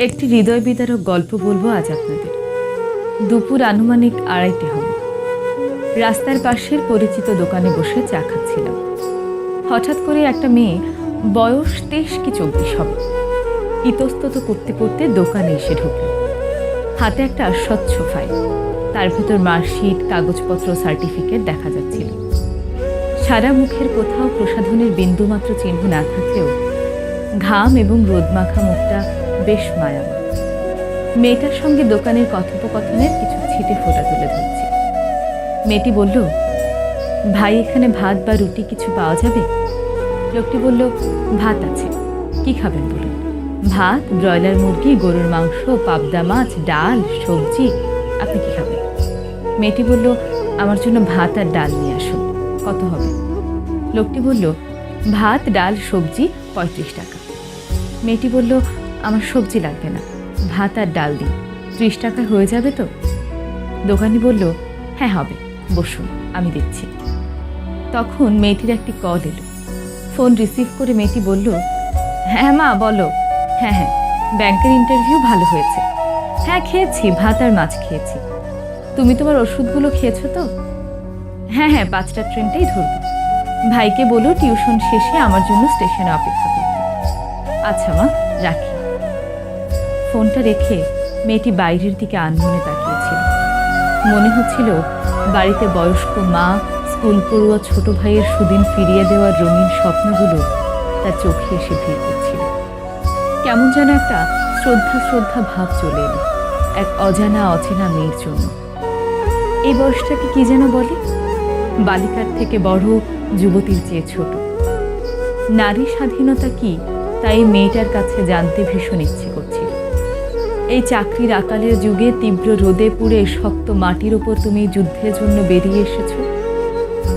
একটি হৃদয় বিদারক গল্প বলবো আজ আপনাদের। দুপুর আনুমানিক 2:30 হবে। রাস্তার পাশের পরিচিত দোকানে বসে চা খাচ্ছিলাম। হঠাৎ করে একটা মেয়ে, বয়স 23 কি 24 হবে, ইতস্তত করতে করতে দোকানে এসে ঢুকল। হাতে একটা স্বচ্ছ ফাইল, তার ভেতর মার্কশিট, কাগজপত্র, সার্টিফিকেট দেখা যাচ্ছিল। সারা মুখের কোথাও প্রসাধনের বিন্দুমাত্র চিহ্ন না থাকলেও ঘাম এবং রোদমাখা মুখটা বেশ মায়াময়। মেয়েটার সঙ্গে দোকানের কথোপকথনের কিছু ছিটে ফোঁটা তুলে ধরছি। মেয়েটি বলল, ভাই এখানে ভাত বা রুটি কিছু পাওয়া যাবে? লোকটি বলল, ভাত আছে। কি খাবেন বলুন? ভাত, ব্রয়লার মুরগি, গরুর মাংস, পাবদা মাছ, ডাল, সবজি। আপনি কি খাবেন? মেয়েটি বলল, আমার জন্য ভাত আর ডাল নিয়ে আসুন। কত হবে? লোকটি বলল, ভাত, ডাল, সবজি 35 টাকা। মেয়েটি বলল, আমার সবজি লাগবে না, ভাত আর ডাল দিন, 30 টাকায় হয়ে যাবে তো? দোকানি বলল, হ্যাঁ হবে, বসুন, আমি দিচ্ছি। তখন মেয়েটির একটি কল এলো। ফোন রিসিভ করে মেয়েটি বলল, হ্যাঁ মা বলো। হ্যাঁ হ্যাঁ, ব্যাংকের ইন্টারভিউ ভালো হয়েছে। হ্যাঁ খেয়েছি, ভাত আর মাছ খেয়েছি। তুমি তোমার ওষুধগুলো খেয়েছো তো? হ্যাঁ হ্যাঁ, 5টার ট্রেনটাই ধরবো। ভাইকে বলো টিউশন শেষে আমার জন্য স্টেশনে অপেক্ষা করতে। আচ্ছা মা, রাখি। ফোনটা রেখে মেয়েটি বাইরের দিকে আনমনে তাকিয়েছিল। মনে হচ্ছিল বাড়িতে বয়স্ক মা, স্কুল পড়ুয়া ছোট ভাইয়ের সুদিন ফিরিয়ে দেওয়ার রঙিন স্বপ্নগুলো তার চোখে এসে ভিড় করছিল। কেমন যেন একটা শ্রদ্ধা শ্রদ্ধা ভাব চলে এলো এক অজানা অচেনা মেয়ের জন্য। এই বয়সটাকে কি যেন বলে, বালিকার থেকে বড়, যুবতীর চেয়ে ছোট। নারী স্বাধীনতা কি, তাই মেয়েটার কাছে জানতে ভীষণ ইচ্ছে করছিল। এই চাকরির আকালের যুগে তীব্র রোদে পুড়ে শক্ত মাটির ওপর তুমি যুদ্ধের জন্য বেরিয়ে এসেছ।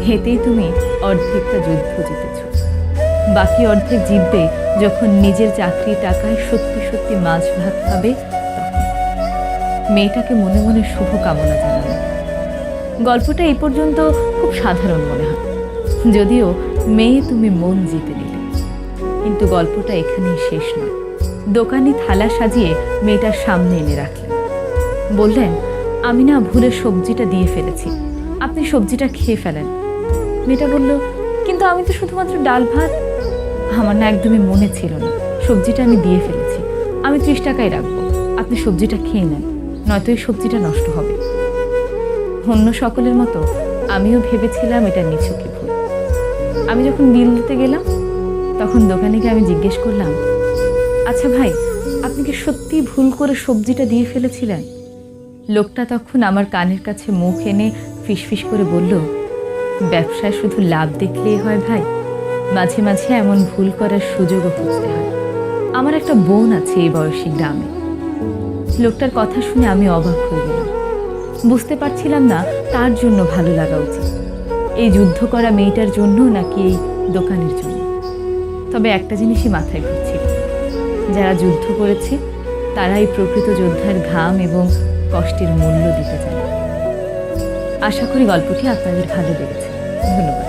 হেঁটেই তুমি অর্ধেকটা যুদ্ধ জিতেছ, বাকি অর্ধেক জিতবে যখন নিজের চাকরির টাকায় সত্যি সত্যি মাছ ভাত খাবে। মেয়েটাকে মনে মনে শুভ কামনা জানালো। গল্পটা এই পর্যন্ত খুব সাধারণ মনে হয়, যদিও মেয়ে তুমি মন জিতে নিলে। কিন্তু গল্পটা এখানেই শেষ নয়। দোকানি থালা সাজিয়ে মেয়েটার সামনে এনে রাখলেন। বললেন, আমি না ভুলে সবজিটা দিয়ে ফেলেছি, আপনি সবজিটা খেয়ে ফেলেন। মেয়েটা বলল, কিন্তু আমি তো শুধুমাত্র ডাল ভাত। আমার না একদমই মনে ছিল না, সবজিটা আমি দিয়ে ফেলেছি। আমি 30 টাকায় রাখবো, আপনি সবজিটা খেয়ে নেন, নয়তো এই সবজিটা নষ্ট হবে। অন্য সকলের মতো আমিও ভেবেছিলাম এটা নিছকই ভুল। আমি যখন বিল দিতে গেলাম, তখন দোকানিকে আমি জিজ্ঞেস করলাম, আচ্ছা ভাই, আপনি কি সত্যি ভুল করে সবজিটা দিয়ে ফেলেছিলেন? লোকটা তখন আমার কানের কাছে মুখ এনে ফিসফিস করে বলল, ব্যবসায় শুধু লাভ দেখলেই হয় ভাই, মাঝে মাঝে এমন ভুল করার সুযোগও খুঁজতে হয়। আমার একটা বোন আছে এই বয়সী গ্রামে। লোকটার কথা শুনে আমি অবাক হয়ে গেলাম। বুঝতে পারছিলাম না তার জন্য ভালো লাগা উচিত, এই যুদ্ধ করা মেয়েটার জন্য নাকি এই দোকানের জন্য। তবে একটা জিনিসই মাথায় ঘুরছিল, যারা যুদ্ধ করেছে তারাই প্রকৃত যোদ্ধার ঘাম এবং কষ্টের মূল্য দিতে জানে। আশা করি গল্পটি আপনাদের ভালো লেগেছে। ধন্যবাদ।